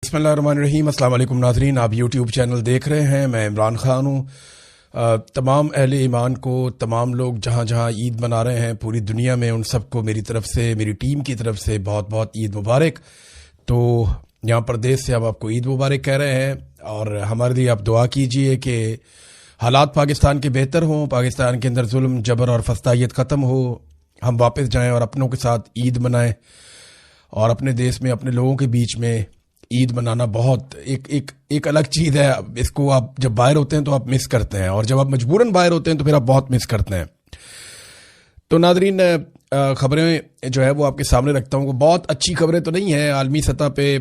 بسم اللہ الرحمن الرحیم۔ السلام علیکم ناظرین، آپ یوٹیوب چینل دیکھ رہے ہیں، میں عمران خان ہوں۔ تمام اہل ایمان کو، تمام لوگ جہاں جہاں عید منا رہے ہیں پوری دنیا میں، ان سب کو میری طرف سے، میری ٹیم کی طرف سے بہت بہت عید مبارک۔ تو یہاں پردیس سے ہم آپ کو عید مبارک کہہ رہے ہیں، اور ہمارے لیے آپ دعا کیجئے کہ حالات پاکستان کے بہتر ہوں، پاکستان کے اندر ظلم، جبر اور فسطائیت ختم ہو، ہم واپس جائیں اور اپنوں کے ساتھ عید منائیں، اور اپنے دیش میں اپنے لوگوں کے بیچ میں عید منانا بہت ایک الگ چیز ہے۔ اس کو آپ جب باہر ہوتے ہیں تو آپ مس کرتے ہیں، اور جب آپ مجبوراً باہر ہوتے ہیں تو پھر آپ بہت مس کرتے ہیں۔ تو ناظرین، خبریں جو ہے وہ آپ کے سامنے رکھتا ہوں، بہت اچھی خبریں تو نہیں ہیں عالمی سطح پہ،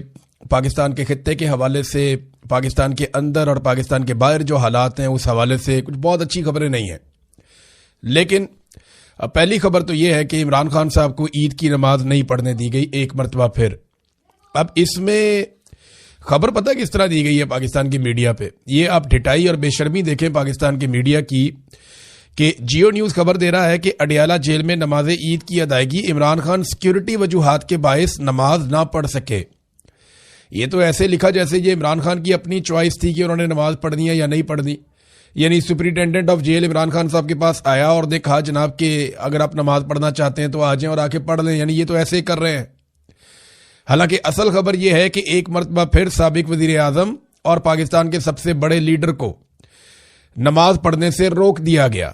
پاکستان کے خطے کے حوالے سے، پاکستان کے اندر اور پاکستان کے باہر جو حالات ہیں اس حوالے سے کچھ بہت اچھی خبریں نہیں ہیں۔ لیکن پہلی خبر تو یہ ہے کہ عمران خان صاحب کو عید کی نماز نہیں پڑھنے دی گئی ایک مرتبہ پھر۔ اب اس میں خبر پتہ کس طرح دی گئی ہے پاکستان کی میڈیا پہ، یہ آپ ڈھٹائی اور بے شرمی دیکھیں پاکستان کی میڈیا کی، کہ جیو نیوز خبر دے رہا ہے کہ اڈیالہ جیل میں نماز عید کی ادائیگی، عمران خان سیکیورٹی وجوہات کے باعث نماز نہ پڑھ سکے۔ یہ تو ایسے لکھا جیسے یہ عمران خان کی اپنی چوائس تھی کہ انہوں نے نماز پڑھنی ہے یا نہیں پڑھنی، یعنی superintendent of jail Imran Khan صاحب کے پاس آیا اور نے کہا جناب کہ اگر آپ نماز پڑھنا چاہتے ہیں تو آ جائیں اور آ کے پڑھ لیں، یعنی یہ تو ایسے ہی کر رہے ہیں۔ حالانکہ اصل خبر یہ ہے کہ ایک مرتبہ پھر سابق وزیر اعظم اور پاکستان کے سب سے بڑے لیڈر کو نماز پڑھنے سے روک دیا گیا۔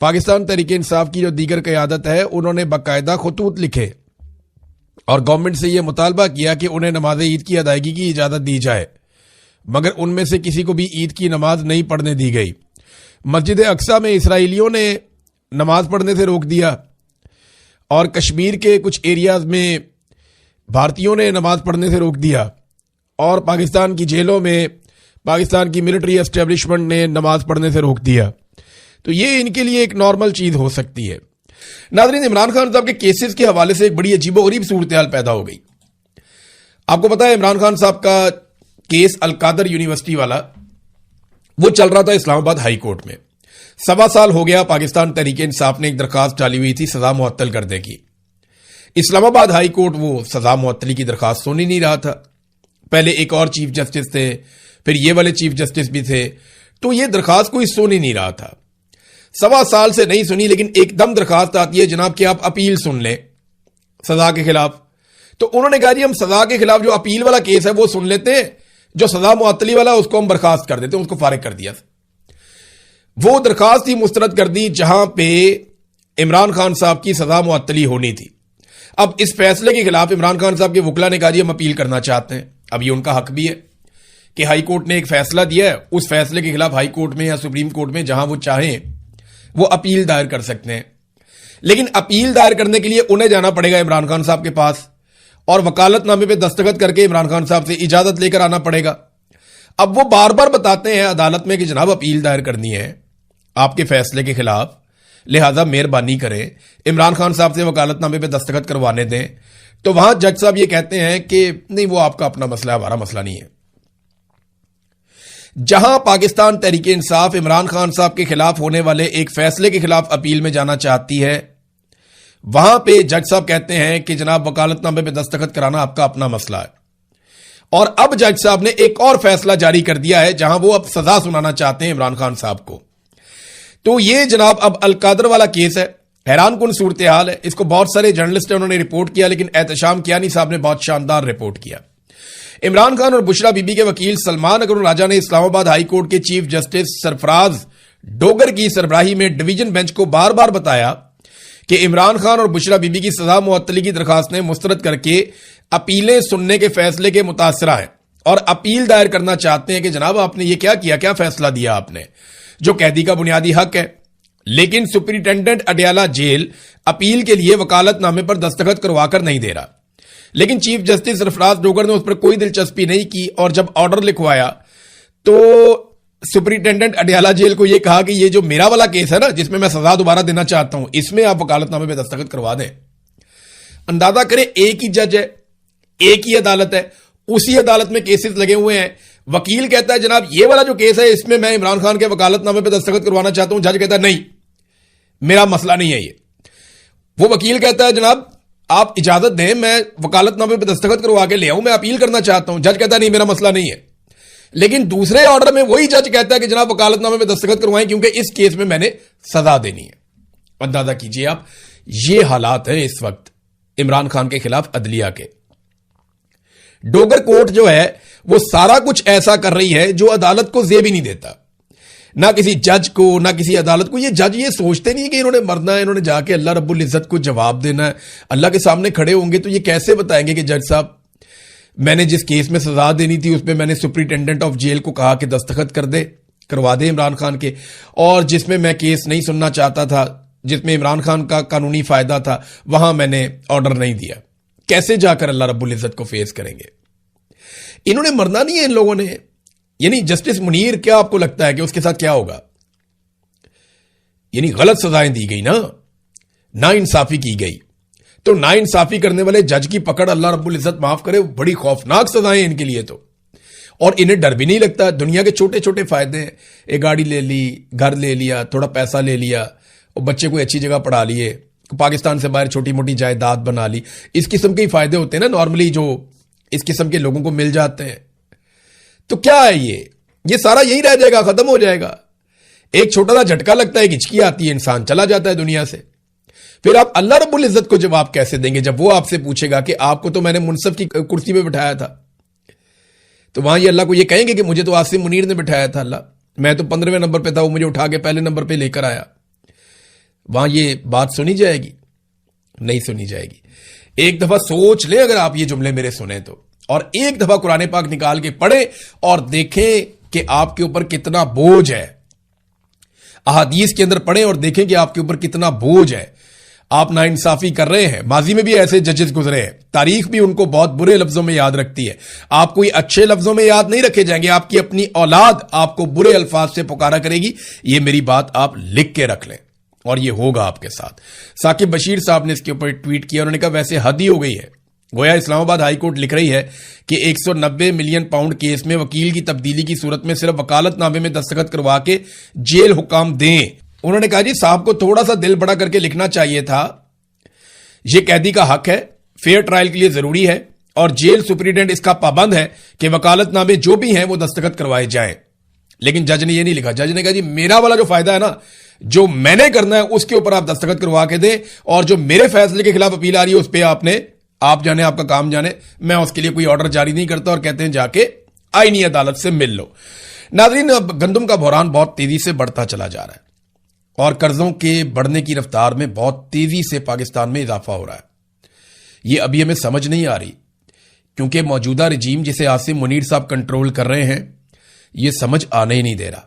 پاکستان تحریک انصاف کی جو دیگر قیادت ہے، انہوں نے باقاعدہ خطوط لکھے اور گورنمنٹ سے یہ مطالبہ کیا کہ انہیں نماز عید کی ادائیگی کی اجازت دی جائے، مگر ان میں سے کسی کو بھی عید کی نماز نہیں پڑھنے دی گئی۔ مسجد اقصی میں اسرائیلیوں نے نماز پڑھنے سے روک دیا، اور کشمیر کے کچھ ایریاز میں بھارتیوں نے نماز پڑھنے سے روک دیا، اور پاکستان کی جیلوں میں پاکستان کی ملٹری اسٹیبلشمنٹ نے نماز پڑھنے سے روک دیا۔ تو یہ ان کے لیے ایک نارمل چیز ہو سکتی ہے۔ ناظرین، عمران خان صاحب کے کیسز کے حوالے سے ایک بڑی عجیب و غریب صورتحال پیدا ہو گئی۔ آپ کو پتا ہے عمران خان صاحب کا کیس القادر یونیورسٹی والا، وہ چل رہا تھا اسلام آباد ہائی کورٹ میں۔ 1.25 سال ہو گیا پاکستان تحریک انصاف نے ایک درخواست ڈالی ہوئی تھی سزا معطل کرنے کی۔ اسلام آباد ہائی کورٹ وہ سزا معطلی کی درخواست سن ہی نہیں رہا تھا۔ پہلے ایک اور چیف جسٹس تھے، پھر یہ والے چیف جسٹس بھی تھے، تو یہ درخواست کوئی سن ہی نہیں رہا تھا۔ 1.25 سال سے نہیں سنی، لیکن ایک دم درخواست آتی ہے جناب کہ آپ اپیل سن لیں سزا کے خلاف۔ تو انہوں نے کہا جی ہم سزا کے خلاف جو اپیل والا کیس ہے وہ سن لیتے ہیں، جو سزا معطلی والا اس کو ہم برخاست کر دیتے ہیں، اس کو فارغ کر دیا۔ وہ درخواست ہی مسترد کر دی جہاں پہ عمران خان صاحب کی سزا معطلی ہونی تھی۔ اب اس فیصلے کے خلاف عمران خان صاحب کے وکلا نے کہا جی ہم اپیل کرنا چاہتے ہیں۔ اب یہ ان کا حق بھی ہے کہ ہائی کورٹ نے ایک فیصلہ دیا ہے، اس فیصلے کے خلاف ہائی کورٹ میں یا سپریم کورٹ میں جہاں وہ چاہیں وہ اپیل دائر کر سکتے ہیں۔ لیکن اپیل دائر کرنے کے لیے انہیں جانا پڑے گا عمران خان صاحب کے پاس، اور وکالت نامے پہ دستخط کر کے عمران خان صاحب سے اجازت لے کر آنا پڑے گا۔ اب وہ بار بار بتاتے ہیں عدالت میں کہ جناب اپیل دائر کرنی ہے آپ کے فیصلے کے خلاف، لہذا مہربانی کریں عمران خان صاحب سے وکالت نامے پہ دستخط کروانے دیں۔ تو وہاں جج صاحب یہ کہتے ہیں کہ نہیں، وہ آپ کا اپنا مسئلہ ہے، ہمارا مسئلہ نہیں ہے۔ جہاں پاکستان تحریک انصاف عمران خان صاحب کے خلاف ہونے والے ایک فیصلے کے خلاف اپیل میں جانا چاہتی ہے، وہاں پہ جج صاحب کہتے ہیں کہ جناب وکالت نامے پہ دستخط کرانا آپ کا اپنا مسئلہ ہے۔ اور اب جج صاحب نے ایک اور فیصلہ جاری کر دیا ہے جہاں وہ اب سزا سنانا چاہتے ہیں عمران خان صاحب کو۔ تو یہ جناب اب القادر والا کیس ہے، حیران کن صورتحال ہے۔ اس کو بہت سارے جرنلسٹ انہوں نے رپورٹ کیا، لیکن احتشام کیانی صاحب نے بہت شاندار رپورٹ کیا۔ عمران خان اور بشرا بی بی کے وکیل سلمان اکرم راجہ نے اسلام آباد ہائی کورٹ کے چیف جسٹس سرفراز ڈوگر کی سربراہی میں ڈویژن بینچ کو بار بار بتایا کہ عمران خان اور بشرا بی بی کی سزا معطلی کی درخواستیں مسترد کر کے اپیلیں سننے کے فیصلے کے متاثرہ ہیں، اور اپیل دائر کرنا چاہتے ہیں کہ جناب آپ نے یہ کیا کیا، کیا فیصلہ دیا آپ نے، جو قیدی کا بنیادی حق ہے۔ لیکن سپرنٹینڈنٹ اڈیالہ جیل اپیل کے لیے وکالت نامے پر دستخط کروا کر نہیں دے رہا، لیکن چیف جسٹس سرفراز ڈوگر نے اس پر کوئی دلچسپی نہیں کی، اور جب آرڈر لکھوایا تو سپرنٹینڈنٹ اڈیالہ جیل کو یہ کہا کہ یہ جو میرا والا کیس ہے نا جس میں سزا دوبارہ دینا چاہتا ہوں، اس میں آپ وکالت نامے پہ دستخط کروا دیں۔ اندازہ کریں ایک ہی جج ہے، ایک ہی عدالت ہے، اسی عدالت میں کیسز لگے ہوئے ہیں۔ وکیل کہتا ہے جناب یہ والا جو کیس ہے اس میں میں عمران خان کے وکالت نامے پہ دستخط کروانا چاہتا ہوں، جج کہتا ہے نہیں میرا مسئلہ نہیں ہے یہ۔ وہ وکیل کہتا ہے جناب آپ اجازت دیں میں وکالت نامے پہ دستخط کروا کے لے آؤں, میں اپیل کرنا چاہتا ہوں. جج کہتا ہے نہیں میرا مسئلہ نہیں ہے. لیکن دوسرے آرڈر میں وہی جج کہتا ہے کہ جناب وکالت نامے پہ دستخط کروائیں کیونکہ اس کیس میں نے سزا دینی ہے. اندازہ کیجئے آپ, یہ حالات ہیں اس وقت عمران خان کے خلاف عدلیہ کے. ڈوگر کورٹ جو ہے وہ سارا کچھ ایسا کر رہی ہے جو عدالت کو زیب ہی نہیں دیتا, نہ کسی جج کو نہ کسی عدالت کو. یہ جج یہ سوچتے نہیں کہ انہوں نے مرنا ہے, انہوں نے جا کے اللہ رب العزت کو جواب دینا ہے. اللہ کے سامنے کھڑے ہوں گے تو یہ کیسے بتائیں گے کہ جج صاحب میں نے جس کیس میں سزا دینی تھی اس میں میں نے سپرنٹینڈنٹ آف جیل کو کہا کہ دستخط کروا دے عمران خان کے, اور جس میں کیس نہیں سننا چاہتا تھا, جس میں عمران خان کا قانونی فائدہ تھا, وہاں میں نے آرڈر نہیں دیا. کیسے جا کر اللہ رب العزت کو فیس کریں گے؟ انہوں نے مرنا نہیں ہے ان لوگوں نے. یعنی جسٹس منیر کیا آپ کو لگتا ہے کہ اس کے ساتھ کیا ہوگا؟ یعنی غلط سزائیں دی گئی نا, نا انصافی کی گئی. تو نا انصافی کرنے والے جج کی پکڑ اللہ رب العزت معاف کرے, بڑی خوفناک سزائیں ان کے لیے تو. اور انہیں ڈر بھی نہیں لگتا. دنیا کے چھوٹے چھوٹے فائدے ہیں, ایک گاڑی لے لی, گھر لے لیا, تھوڑا پیسہ لے لیا, اور بچے کو اچھی جگہ پڑھا لیے, پاکستان سے باہر چھوٹی موٹی جائیداد بنا لی. اس قسم کے ہی فائدے ہوتے ہیں نا نارملی جو اس قسم کے لوگوں کو مل جاتے ہیں. تو کیا ہے یہ سارا یہی رہ جائے گا, ختم ہو جائے گا. ایک چھوٹا سا جھٹکا لگتا ہے, ہچکی آتی ہے, انسان چلا جاتا ہے دنیا سے. پھر آپ اللہ رب العزت کو جواب کیسے دیں گے جب وہ آپ سے پوچھے گا کہ آپ کو تو میں نے منصف کی کرسی پہ بٹھایا تھا؟ تو وہاں یہ اللہ کو یہ کہیں گے کہ مجھے تو عاصم منیر نے بٹھایا تھا, اللہ میں تو 15ویں نمبر پہ تھا, وہ مجھے اٹھا کے پہلے نمبر پہ لے کر آیا. وہاں یہ بات سنی جائے گی؟ نہیں سنی جائے گی. ایک دفعہ سوچ لیں اگر آپ یہ جملے میرے سنیں تو, اور ایک دفعہ قرآن پاک نکال کے پڑھیں اور دیکھیں کہ آپ کے اوپر کتنا بوجھ ہے. احادیث کے اندر پڑھیں اور دیکھیں کہ آپ کے اوپر کتنا بوجھ ہے. آپ ناانصافی کر رہے ہیں. ماضی میں بھی ایسے ججز گزرے ہیں, تاریخ بھی ان کو بہت برے لفظوں میں یاد رکھتی ہے. آپ کوئی اچھے لفظوں میں یاد نہیں رکھے جائیں گے. آپ کی اپنی اولاد آپ کو برے الفاظ سے پکارا کرے گی. یہ میری بات آپ لکھ کے رکھ لیں, اور یہ ہوگا آپ کے ساتھ. ثاقب بشیر صاحب نے اس کے اوپر ٹویٹ کیا, انہوں نے کہا ویسے حد ہی ہو گئی ہے. گویا اسلام آباد ہائی کورٹ لکھ رہی ہے کہ 190 ملین پاؤنڈ کیس میں وکیل کی تبدیلی کی صورت میں صرف وکالت نامے میں دستخط کروا کے جیل حکام دیں. انہوں نے کہا جی صاحب کو تھوڑا سا دل بڑا کر کے لکھنا چاہیے تھا. یہ قیدی کا حق ہے, فیئر ٹرائل کے لیے ضروری ہے, اور جیل سپرنٹینڈنٹ اس کا پابند ہے کہ وکالت نامے جو بھی ہیں وہ دستخط کروائے جائیں. لیکن جج نے یہ نہیں لکھا. جج نے کہا جی میرا والا جو فائدہ ہے نا, جو میں نے کرنا ہے اس کے اوپر آپ دستخط کروا کے دیں, اور جو میرے فیصلے کے خلاف اپیل آ رہی ہے اس پہ آپ جانے, آپ کا کام جانے, میں اس کے لیے کوئی آرڈر جاری نہیں کرتا, اور کہتے ہیں جا کے آئینی عدالت سے مل لو. ناظرین, گندم کا بحران بہت تیزی سے بڑھتا چلا جا رہا ہے, اور قرضوں کے بڑھنے کی رفتار میں بہت تیزی سے پاکستان میں اضافہ ہو رہا ہے. یہ ابھی ہمیں سمجھ نہیں آ رہی, کیونکہ موجودہ رجیم جسے عاصم منیر صاحب کنٹرول کر رہے ہیں یہ سمجھ آنے ہی نہیں دے رہا.